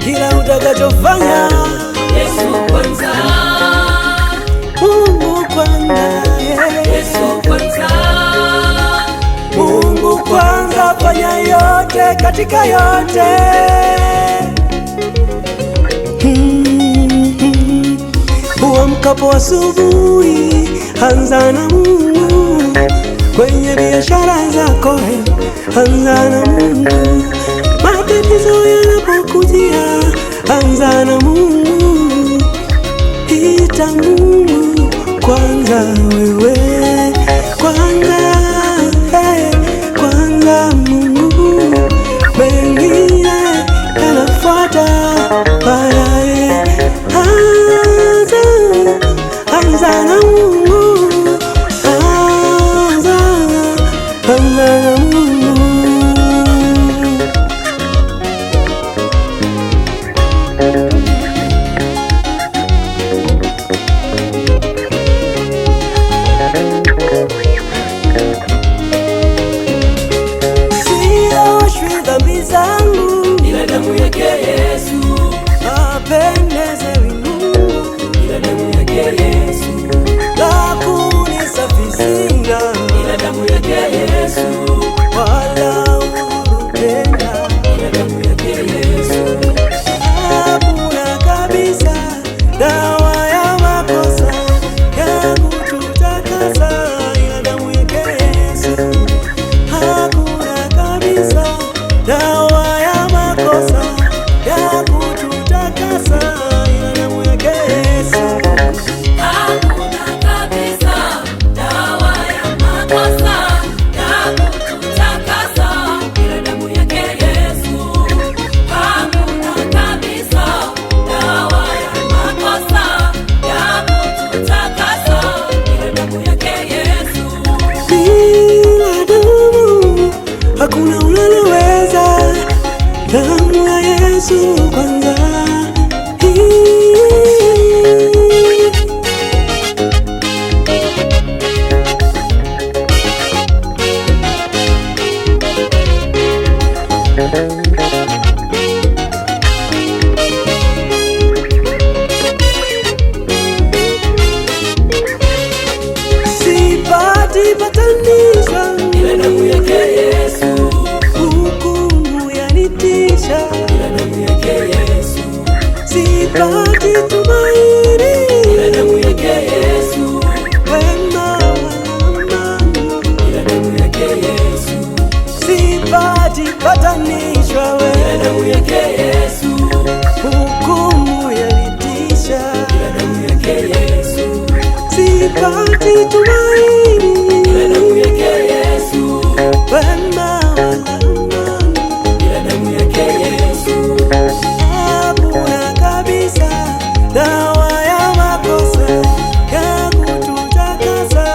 kila utakachofanya. Yesu kwanza, Mungu kwanza, Yesu kwanza, Mungu kwanza, fanya yote katika yote. Uamkapo asubuhi, anza na Mungu. Kwenye biashara zako, anza na Mungu. Matatizo yanapokujia, anza na Mungu. Ita Mungu kwanza, wewe kwanza, kwanza Mungu, mengine yanafuata baadaye. Anza na Mungu, anza na Mungu. Sioshwi dhambi zangu, ila damu yake Yesu, apendezewi Mungu, ila damu yake Yesu, la kunisafisha, ila damu yake Yesu, wala uhuru tena, ila damu yake Yesu, hakuna kabisa dawa ya makosa yangu tutakasa, ila damu yake Yesu. Hakuna kabisa dawa ya makosa yangu tutakasa, ila damu yake Yesu. hakuna kabisa dawa ya makosa ya kututakasa, ila damu yake Yesu. Hakuna kabisa dawa ya makosa ya kututakasa, ila damu yake Yesu. Bila damu hakuna unaloweza, damu ya Yesu kwanza. Sipati patanisho, Ila damu yake Yesu, hukumu yanitisha. ila damu yake Yesu, Sipati tumaini, ila damu yake Yesu, wema wala amani. ila damu yake Yesu, Sipati patanishwa, ila damu yake Yesu, hukumu yanitisha. ila damu yake Yesu, Sipati tumaini, ila damu yake Yesu, wema wala amani. ila damu yake Yesu, Hakuna kabisa dawa ya makosa yangu tutakasa,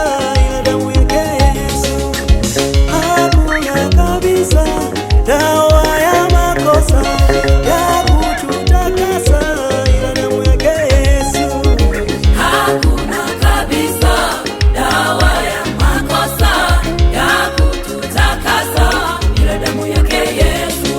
ila damu yake Yesu. Hakuna kabisa dawa ya makosa yangu tutakasa, ila damu yake Yesu. hakuna kabisa dawa ya makosa ya kututakasa, ila damu yake Yesu.